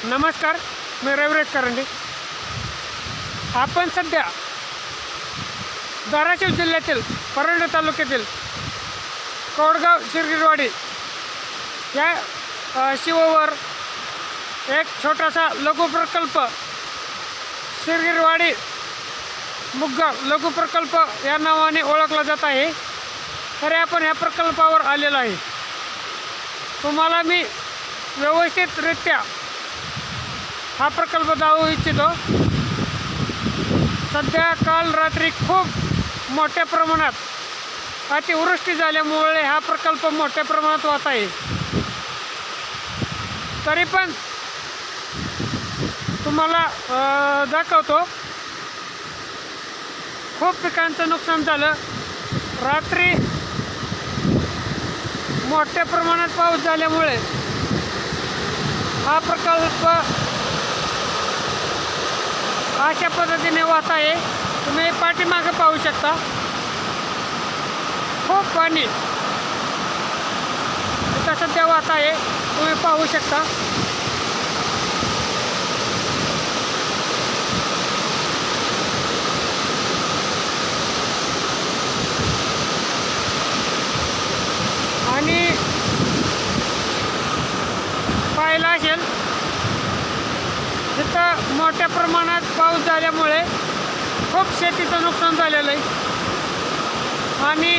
नमस्कार, मी रविराज करंडे. आपण सध्या धाराशिव जिल्ह्यातील परंडा तालुक्यातील कौडगाव शिरगिरवाडी या शिवावर एक छोटासा लघु प्रकल्प शिरगिरवाडी मुग्गाव लघु प्रकल्प या नावाने ओळखला जात आहे. तर आपण ह्या प्रकल्पावर आलेलो आहे. तुम्हाला मी व्यवस्थितरित्या हा प्रकल्प दाखवू इच्छितो. सध्या काल रात्री खूप मोठ्या प्रमाणात अतिवृष्टी झाल्यामुळे हा प्रकल्प मोठ्या प्रमाणात वाहत आहे. तरी पण तुम्हाला दाखवतो. खूप पिकांचं नुकसान झालं. रात्री मोठ्या प्रमाणात पाऊस झाल्यामुळे हा प्रकल्प अशा पद्धतीने वाहत आहे. तुम्ही पाठीमागे पाहू शकता. खूप पाणी इथं सध्या वाहत आहे, तुम्ही पाहू शकता. आणि पाहिलं असेल तिथं मोठ्या प्रमाणात पाऊस झाल्यामुळे खूप शेतीचं नुकसान झालेलं आहे. आणि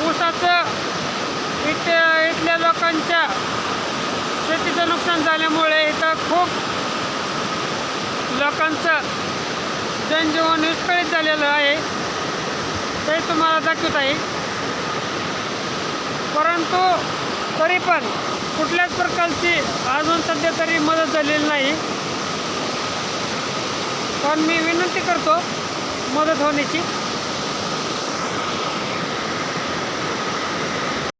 ऊसाचं इथल्या लोकांच्या शेतीचं नुकसान झाल्यामुळे इथं खूप लोकांचं जनजीवन विस्कळीत झालेलं आहे. ते तुम्हाला दाखवत आहे. परंतु तरी पण कुठल्याच प्रकारची अजून सध्या तरी मदत झालेली नाही. पण मी विनंती करतो मदत होण्याची.